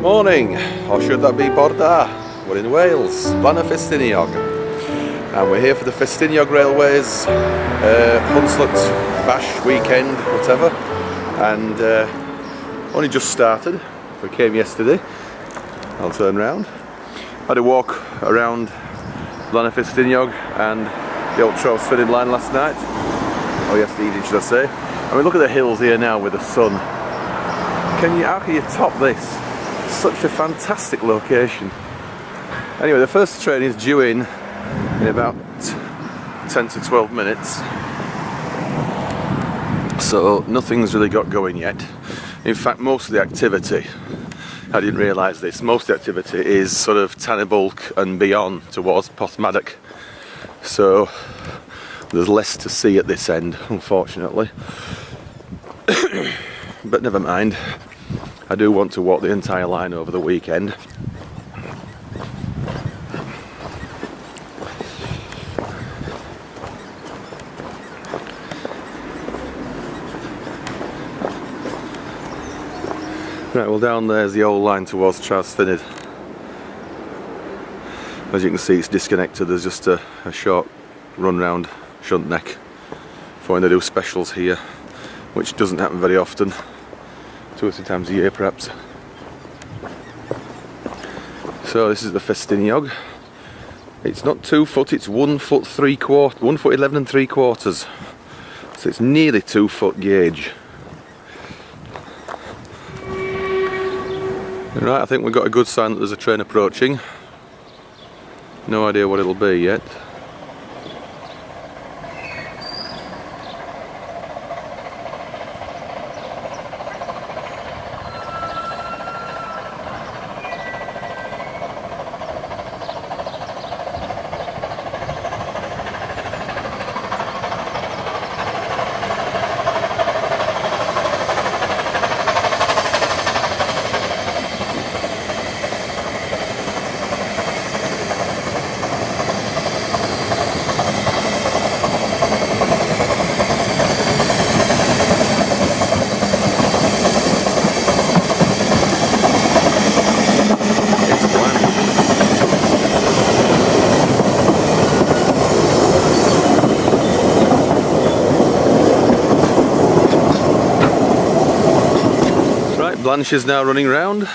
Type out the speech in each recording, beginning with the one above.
Morning, or should that be Borda? We're in Wales, Blaenau Ffestiniog, and we're here for the Ffestiniog Railway's Hunslet bash weekend, whatever, and only just started. We came yesterday. I'll turn round. Had a walk around Blaenau Ffestiniog and the old Trawsfynydd line last night, or yesterday evening should I say. I mean, look at the hills here now with the sun. How can you top this? Such a fantastic location. Anyway, the first train is due in about 10 to 12 minutes, so nothing's really got going yet. In fact, most of the activity, I didn't realise this, most of the activity is sort of Tanygrisiau and beyond towards Porthmadog, so there's less to see at this end, unfortunately. But never mind, I do want to walk the entire line over the weekend. Right, well, down there's the old line towards Trawsfynydd. As you can see, it's disconnected. There's just a short run round Shuntneck for when they do specials here, which doesn't happen very often, 2 or 3 times a year perhaps. So this is the Ffestiniog. It's not 2 foot, it's 1 foot 3/4, 1 foot 11 3/4. So it's nearly 2 foot gauge. Right, I think we've got a good sign that there's a train approaching. No idea what it'll be yet. Blanche is now running round.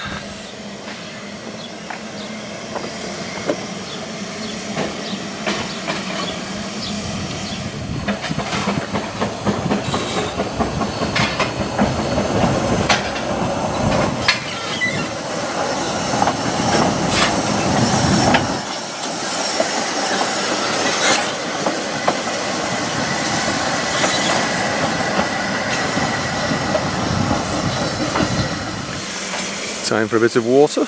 Time for a bit of water.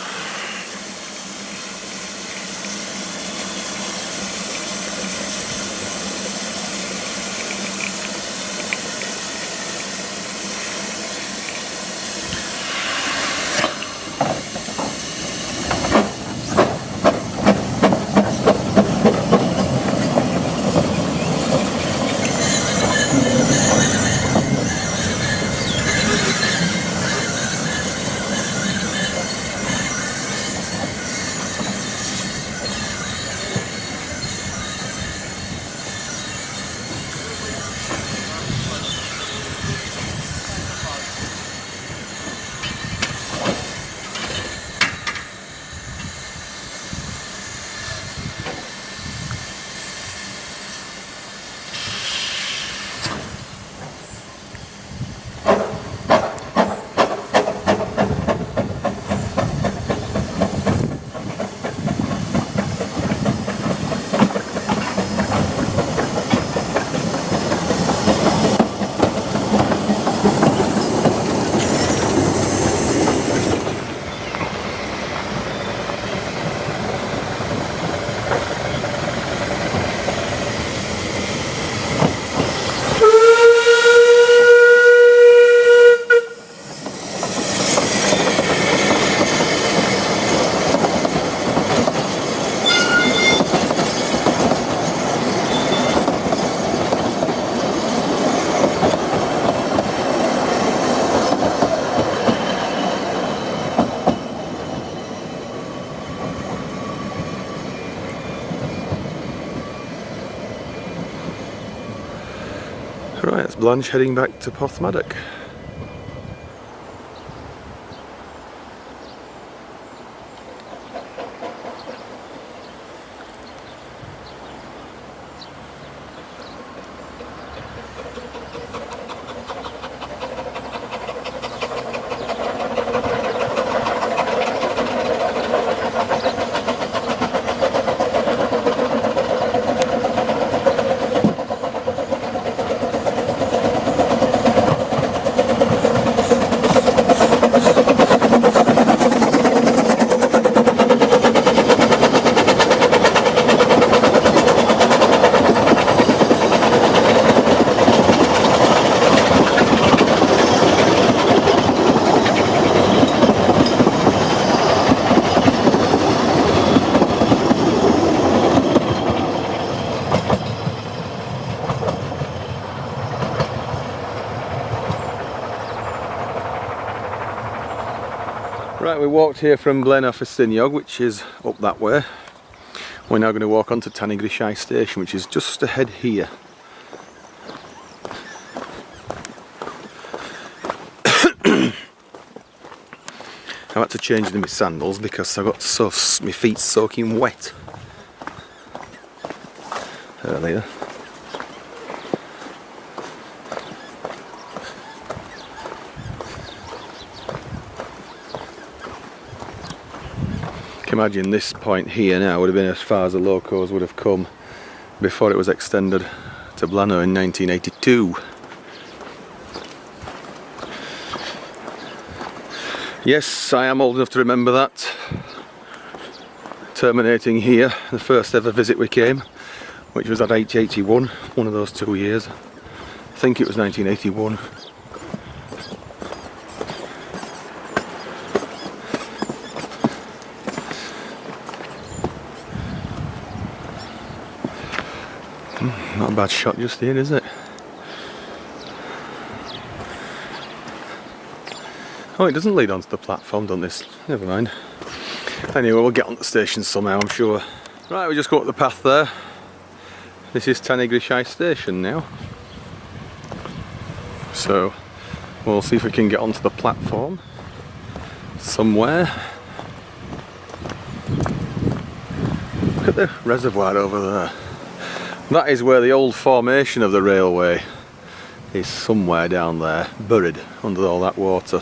Right, it's Blanche heading back to Porthmadog. Right, we walked here from Blaenau Ffestiniog, which is up that way. We're now going to walk on to Tanygrisiau station, which is just ahead here. I had to change them my sandals because I got my feet soaking wet earlier. Imagine this point here now would have been as far as the locos would have come before it was extended to Blaenau in 1982. Yes, I am old enough to remember that. Terminating here, the first ever visit we came, which was at 1981, one of those 2 years. I think it was 1981. Not a bad shot just here, is it? Oh, it doesn't lead onto the platform, doesn't this? Never mind. Anyway, we'll get on the station somehow, I'm sure. Right, we just go up the path there. This is Tanygrisiau station now. So, we'll see if we can get onto the platform somewhere. Look at the reservoir over there. That is where the old formation of the railway is, somewhere down there, buried under all that water.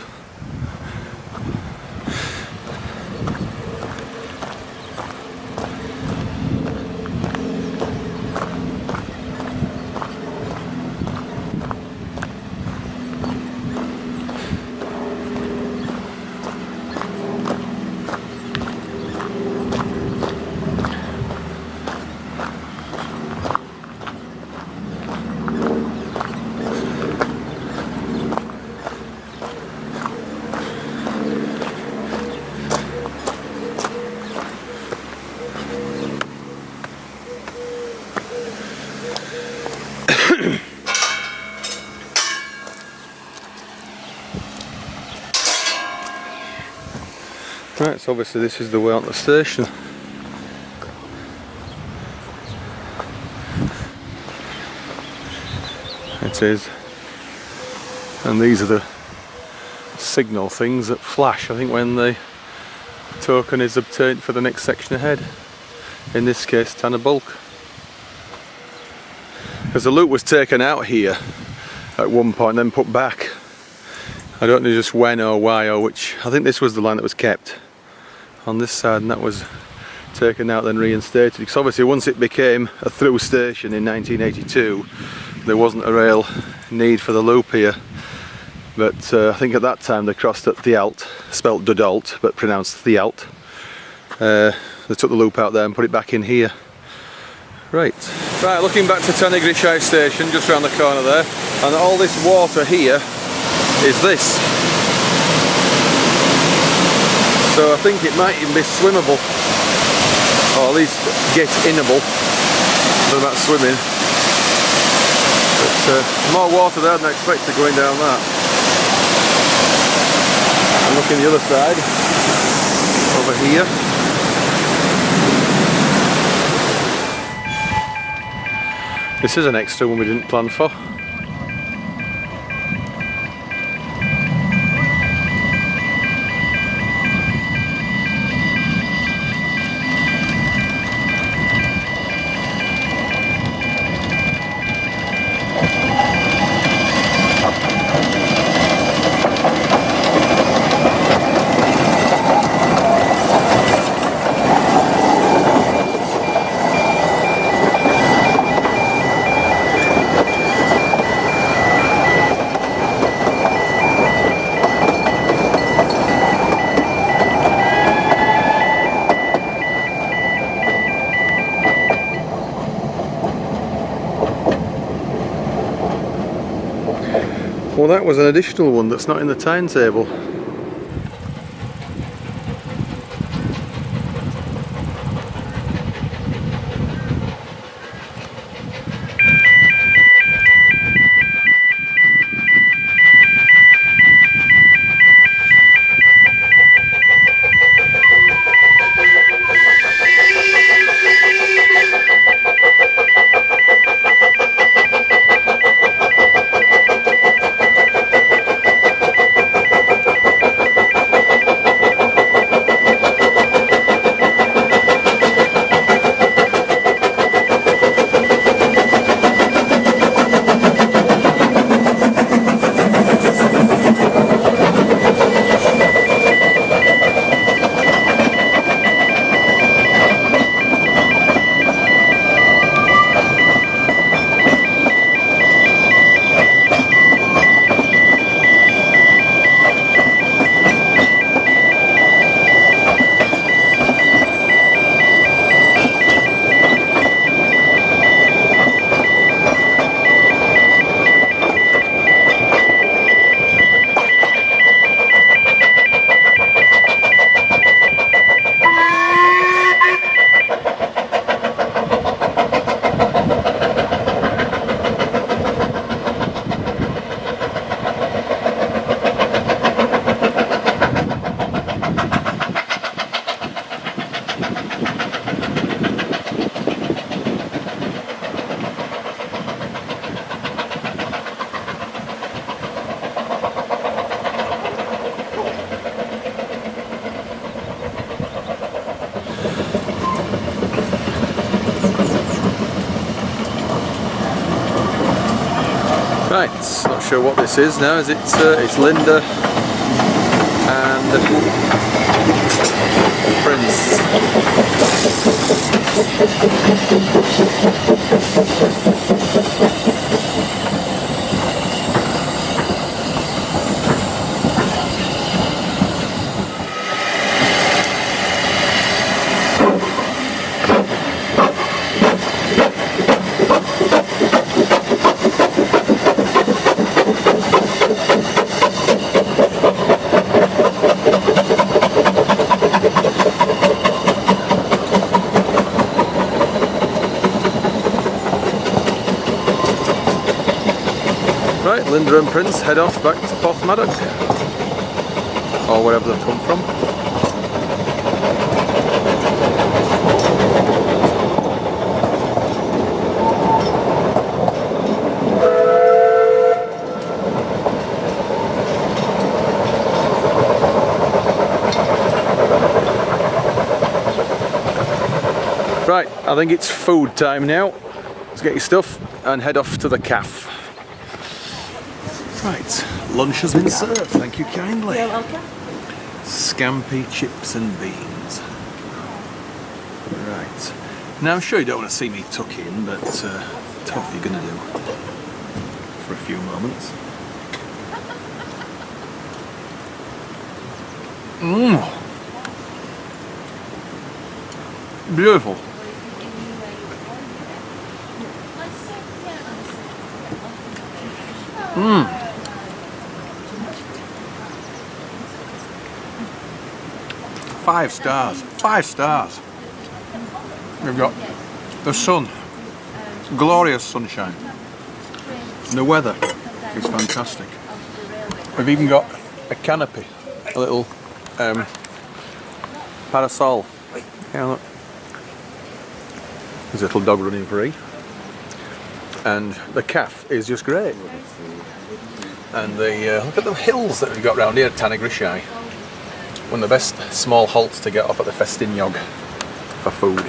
Right, so obviously this is the way on the station. It is. And these are the signal things that flash, I think, when the token is obtained for the next section ahead. In this case, Ddaullt. Because the loop was taken out here at one point and then put back. I don't know just when or why or which. I think this was the line that was kept on this side and that was taken out then reinstated, because obviously once it became a through station in 1982 there wasn't a real need for the loop here, but I think at that time they crossed at Ddaullt, spelt Ddaullt but pronounced Ddaullt. They took the loop out there and put it back in here. Right, looking back to Tanygrisiau station, just round the corner there, and all this water here is this. So I think it might even be swimmable, or at least get-inable. I don't know about swimming, but more water there than I expected going down that. And look on the other side, over here. This is an extra one we didn't plan for. Well, that was an additional one that's not in the timetable. Right, not sure what this is now. Is it? It's Linda and Prince. Right, Linda and Prince head off back to Porthmadog, or wherever they've come from. Right, I think it's food time now. Let's get your stuff and head off to the cafe. Right, lunch has been served, thank you kindly. You're welcome. Scampi, chips and beans. Right, now I'm sure you don't want to see me tuck in, but tough you're going to do for a few moments. Beautiful. Five stars. 5 stars. We've got the sun, glorious sunshine. And the weather is fantastic. We've even got a canopy, a little parasol. Yeah, look. There's a little dog running free. And the cafe is just great. And look at the hills that we've got round here at Tanygrisiau. One of the best small halts to get off at the Ffestiniog for food.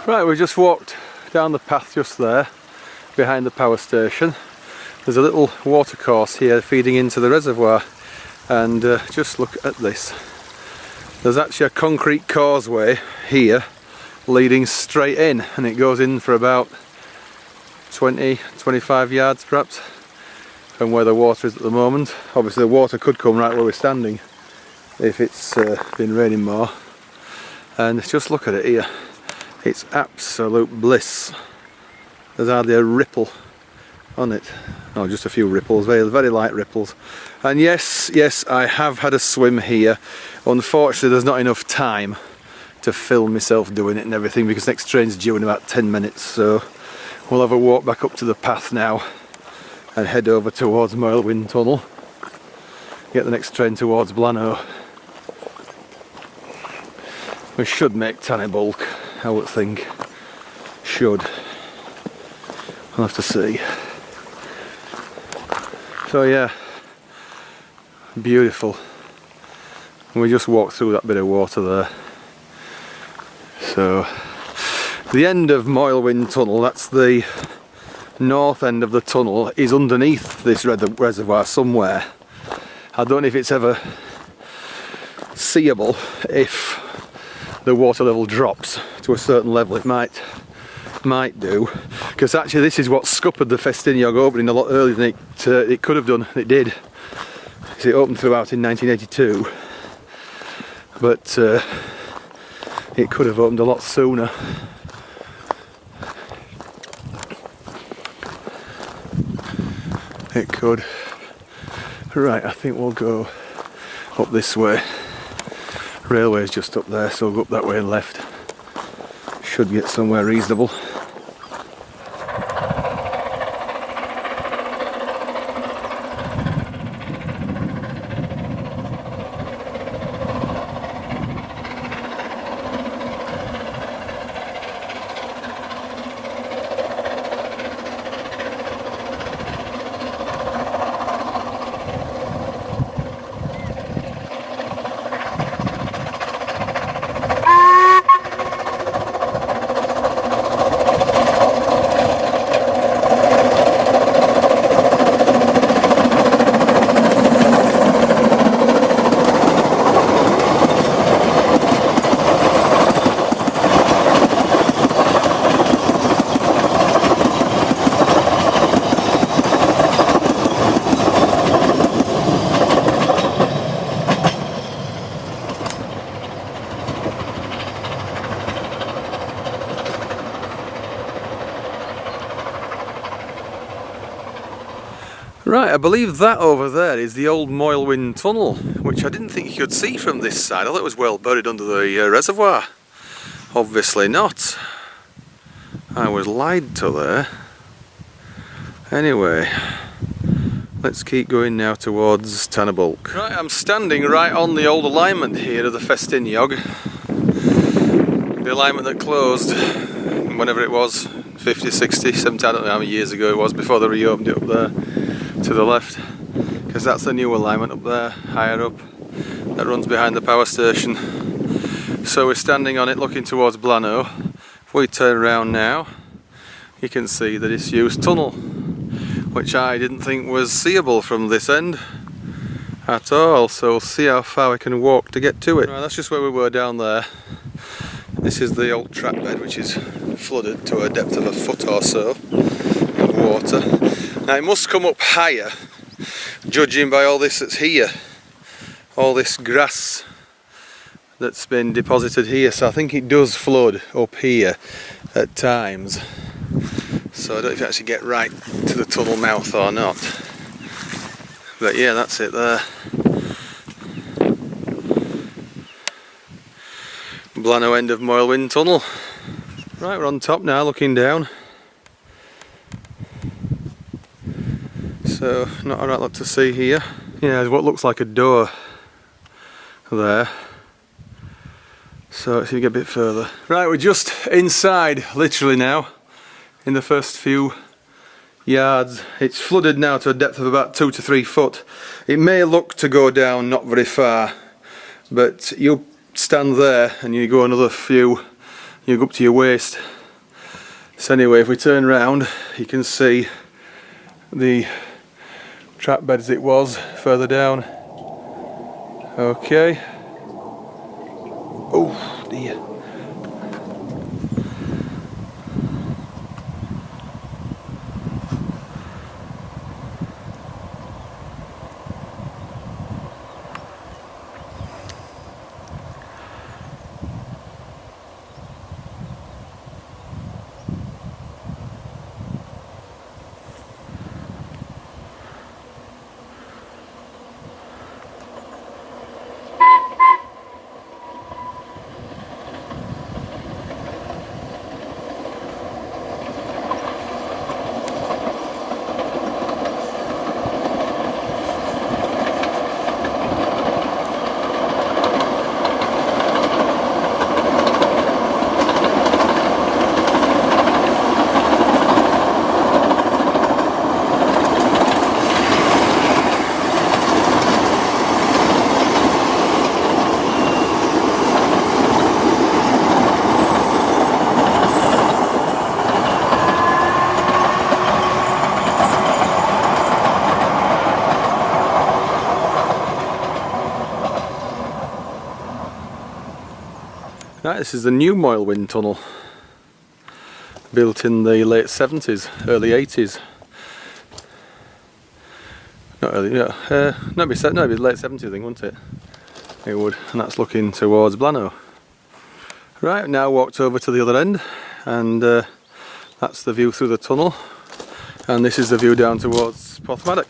Right, we just walked down the path just there, behind the power station. There's a little watercourse here feeding into the reservoir, and just look at this. There's actually a concrete causeway here leading straight in, and it goes in for about 20-25 yards perhaps from where the water is at the moment. Obviously the water could come right where we're standing if it's been raining more. And just look at it here, it's absolute bliss. There's hardly a ripple on it. Oh, just a few ripples, very, very light ripples. And yes, I have had a swim here. Unfortunately there's not enough time to film myself doing it and everything because the next train's due in about 10 minutes, so we'll have a walk back up to the path now and head over towards Moelwyn Tunnel. Get the next train towards Blaenau. We should make Tanygrisiau, I would think. Should. I'll have to see. So yeah, beautiful. We just walked through that bit of water there. So the end of Moelwyn Tunnel, that's the north end of the tunnel, is underneath this reservoir somewhere. I don't know if it's ever seeable. If the water level drops to a certain level, it might do, because actually this is what scuppered the Ffestiniog opening a lot earlier than it could have done. It did. It opened throughout in 1982, but it could have opened a lot sooner. It could. Right, I think we'll go up this way. Railway's just up there, so we'll go up that way and left. Should get somewhere reasonable. Right, I believe that over there is the old Moelwyn Tunnel, which I didn't think you could see from this side. I thought it was well buried under the reservoir. Obviously not. I was lied to there. Anyway, let's keep going now towards Tanygrisiau. Right, I'm standing right on the old alignment here of the Ffestiniog. The alignment that closed whenever it was, 50, 60, 70, I don't know how many years ago it was, before they reopened it up there to the left, because that's the new alignment up there, higher up, that runs behind the power station. So we're standing on it looking towards Blaenau. If we turn around now, you can see the disused tunnel, which I didn't think was seeable from this end at all, so we'll see how far we can walk to get to it. Right, that's just where we were down there. This is the old track bed, which is flooded to a depth of a foot or so of water. Now it must come up higher, judging by all this that's here, all this grass that's been deposited here, so I think it does flood up here at times. So I don't know if you actually get right to the tunnel mouth or not, but yeah, that's it there. Blaenau end of Moelwyn Tunnel. Right, we're on top now looking down. So not a lot to see here. Yeah, there's what looks like a door there. So let's see if we get a bit further. Right, we're just inside literally now, in the first few yards. It's flooded now to a depth of about 2 to 3 foot. It may look to go down not very far, but you stand there and you go another few you go up to your waist. So anyway, if we turn round, you can see the trap bed as it was further down. Okay. Oh dear. Right, this is the new Moylwind Tunnel, built in the late 70s, early 80s. Not early, yeah, no, it'd be late 70s, I think, wouldn't it? It would, and that's looking towards Blaenau. Right, now walked over to the other end, and that's the view through the tunnel, and this is the view down towards Porthmadog.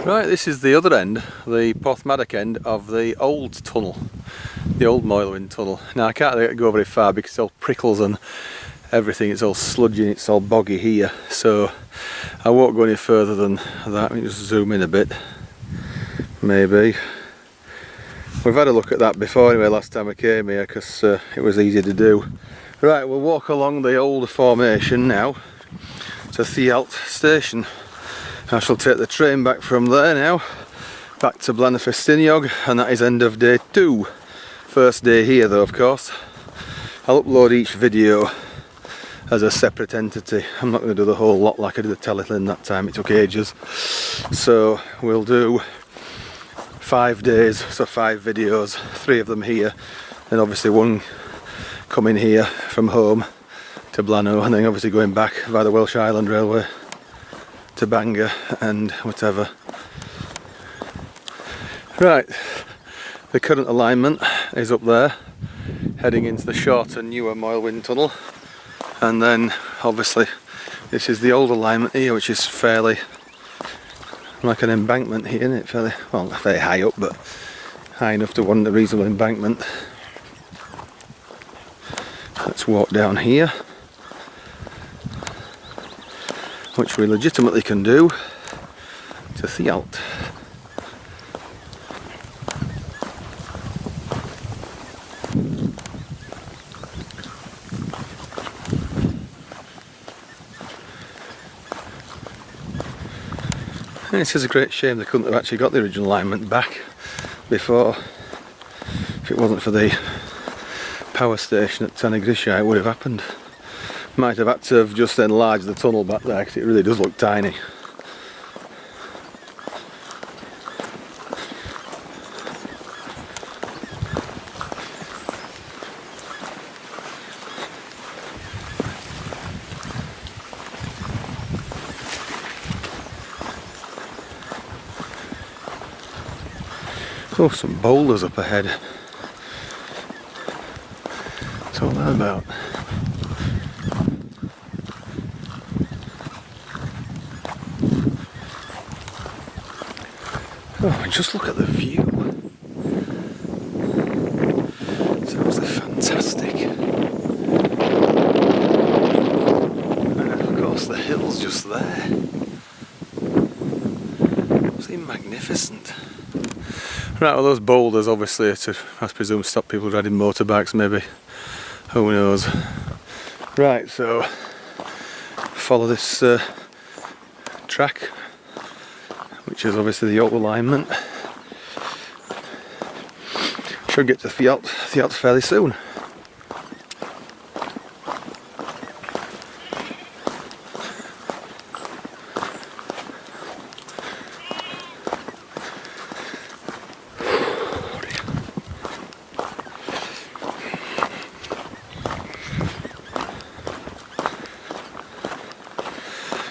Right, this is the other end, the Porthmadog end of the old tunnel, the old Moylwind Tunnel. Now I can't go very far because it's all prickles and everything, it's all sludgy and it's all boggy here, so I won't go any further than that. Let me just zoom in a bit, maybe. We've had a look at that before anyway, last time I came here, because it was easy to do. Right, we'll walk along the old formation now to Ddaullt station. I shall take the train back from there now, back to Blaenau Ffestiniog, and that is end of day 2. First day here though, of course. I'll upload each video as a separate entity. I'm not going to do the whole lot like I did the telethon that time, it took ages. So we'll do 5 days, so 5 videos, 3 of them here, and obviously 1 coming here from home to Blaenau, and then obviously going back via the Welsh Island Railway to Bangor and whatever. Right, the current alignment is up there, heading into the shorter, newer Moylwind Tunnel, and then obviously this is the old alignment here, which is fairly like an embankment here, isn't it? Fairly, well, very high up, but high enough to warrant a reasonable embankment. Let's walk down here, which we legitimately can do, to Ddaullt. And it is a great shame they couldn't have actually got the original alignment back before. If it wasn't for the power station at Tanygrisiau, it would have happened. Might have had to have just enlarged the tunnel back there because it really does look tiny. Oh, some boulders up ahead. What's all that about? Oh, and just look at the view. Sounds fantastic. And of course the hill's just there. Seem magnificent. Right, well those boulders obviously are to, I presume, stop people riding motorbikes maybe. Who knows. Right, so follow this track, which is obviously the Ddaullt alignment. Should get to Ddaullt fairly soon.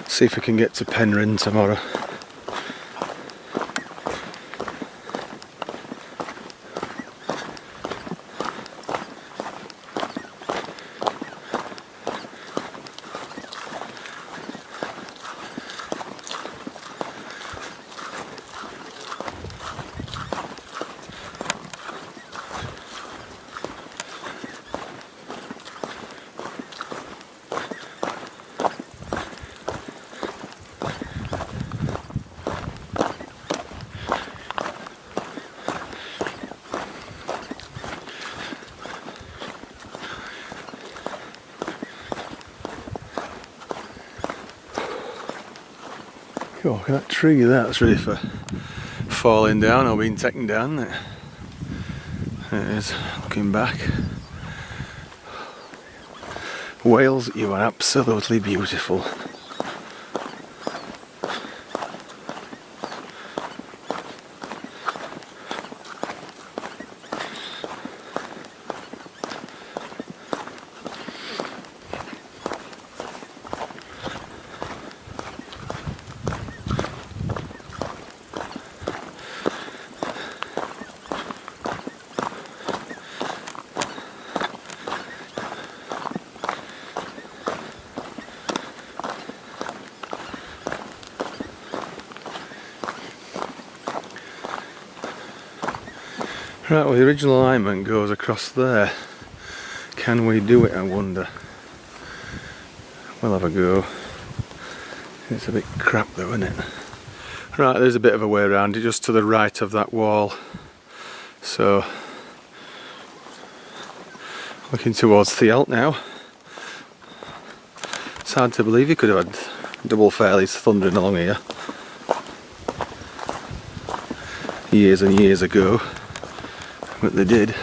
See if we can get to Penryn tomorrow. Oh, look at that tree there, that's ready for falling down or being taken down, isn't it? There it is, looking back. Wales, you are absolutely beautiful. Right, well the original alignment goes across there. Can we do it, I wonder? We'll have a go. It's a bit crap though, isn't it? Right, there's a bit of a way around it, just to the right of that wall. So, looking towards Ddaullt now. It's hard to believe you could have had double fairlies thundering along here years and years ago. But they did.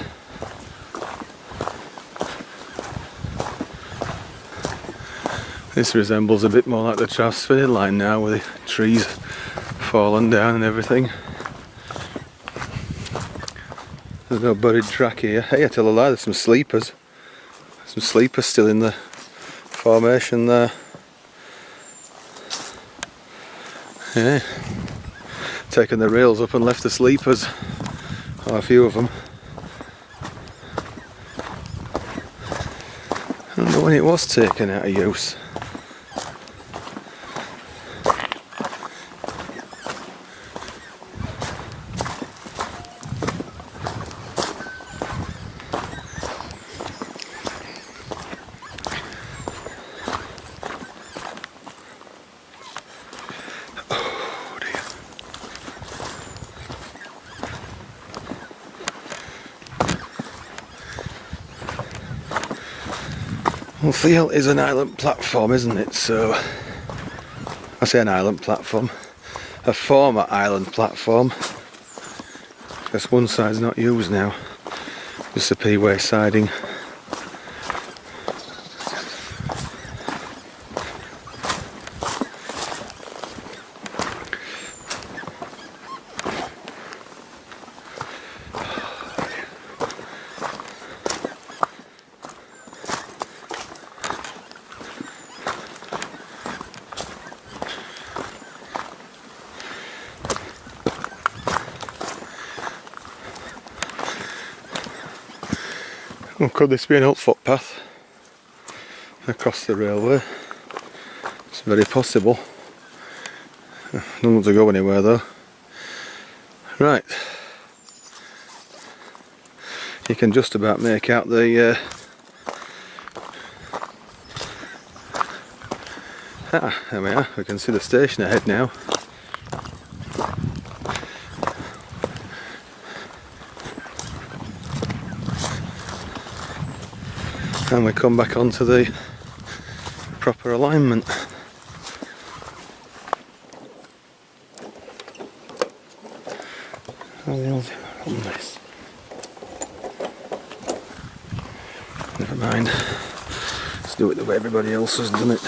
This resembles a bit more like the Ffestiniog line now, with the trees fallen down and everything. There's no buried track here. Hey, I tell a lie, there's some sleepers. Some sleepers still in the formation there. Yeah. Taken the rails up and left the sleepers. Oh, a few of them. I don't know when it was taken out of use. Well, Ddaullt is an island platform, isn't it? So, I say an island platform, a former island platform. Just one side's not used now, just a P-way siding. Well, could this be an old footpath across the railway? It's very possible. Don't want to go anywhere though. Right. You can just about make out the there we are. We can see the station ahead now. And we come back onto the proper alignment. How the hell's it on this? Never mind. Let's do it the way everybody else has done it.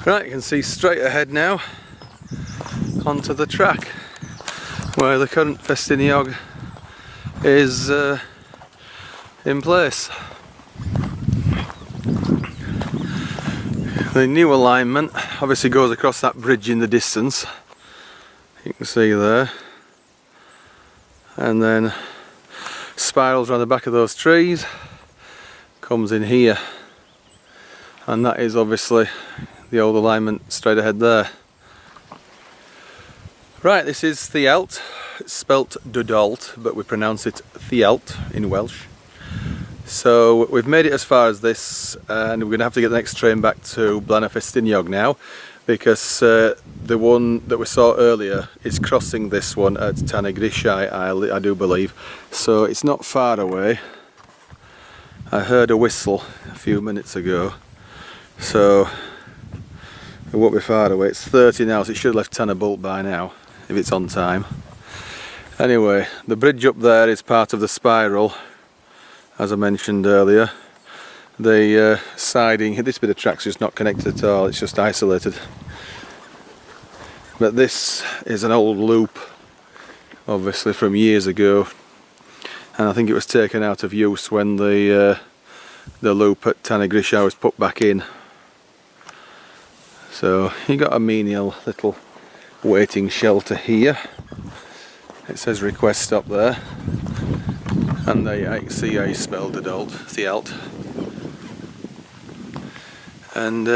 Right, you can see straight ahead now onto the track where the current Ffestiniog is in place. The new alignment obviously goes across that bridge in the distance, you can see there, and then spirals around the back of those trees, comes in here, and that is obviously the old alignment straight ahead there. Right, this is Ddaullt. It's spelt Ddaullt, but we pronounce it Ddaullt in Welsh. So we've made it as far as this, and we're going to have to get the next train back to Blaenau Ffestiniog now, because the one that we saw earlier is crossing this one at Tanygrisiau, I do believe. So it's not far away. I heard a whistle a few minutes ago, so it won't be far away. It's 30 now, so it should have left Ddaullt by now, if it's on time. Anyway, the bridge up there is part of the spiral, as I mentioned earlier. The siding, this bit of track's just not connected at all, it's just isolated. But this is an old loop, obviously from years ago, and I think it was taken out of use when the loop at Tanygrisiau was put back in. So you got a menial little waiting shelter here. It says request stop there, and there you can see how you spell Ddaullt, and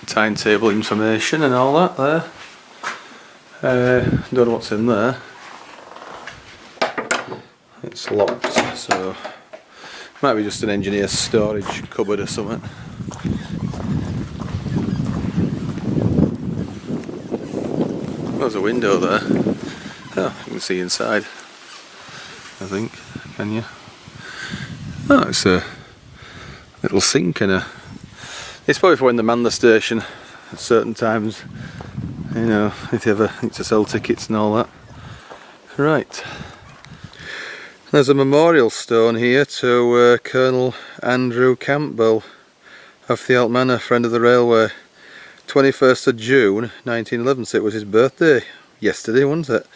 timetable information and all that there. Don't know what's in there. It's locked, so might be just an engineer's storage cupboard or something. There's a window there. Oh, you can see inside, I think, can you? Oh, it's a little sink and it's probably for when they man the station at certain times, you know, if you ever need to sell tickets and all that. Right. There's a memorial stone here to Colonel Andrew Campbell of Ddaullt Manor, friend of the railway. 21st of June 1911, so it was his birthday yesterday, wasn't it?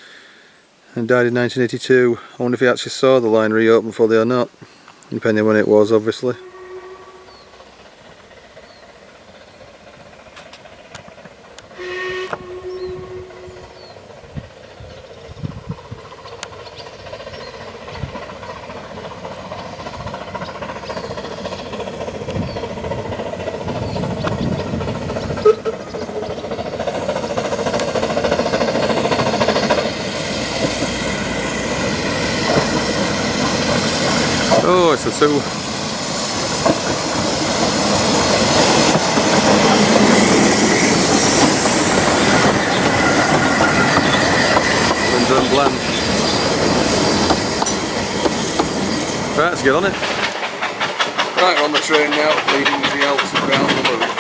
And died in 1982. I wonder if he actually saw the line reopen fully or not, depending on when it was, obviously. Oh, it's a zoo. Right, let's get on it. Right, we're on the train now, leaving Ddaullt down the loop.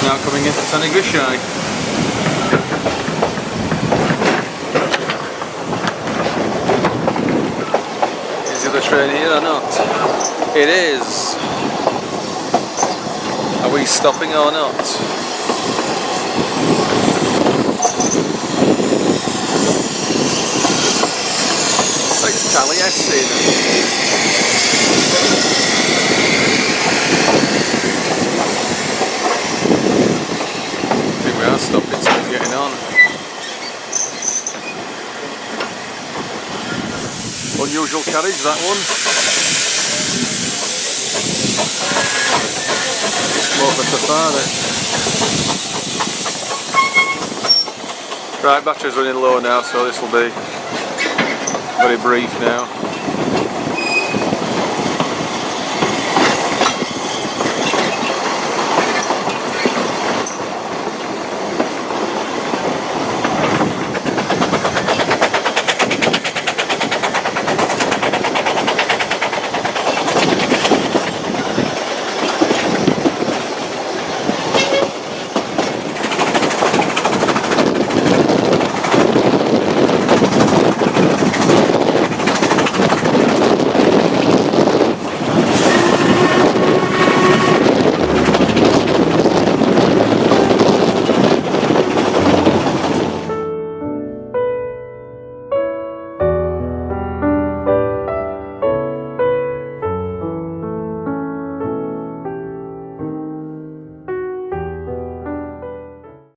now coming into Tanygrisiau. Is the other train here or not? It is. Are we stopping or not? It's Taliesin. I think we are stopping, so we're getting on. Unusual carriage, that one. More for Safari. Right, battery's running low now, so this will be very brief now.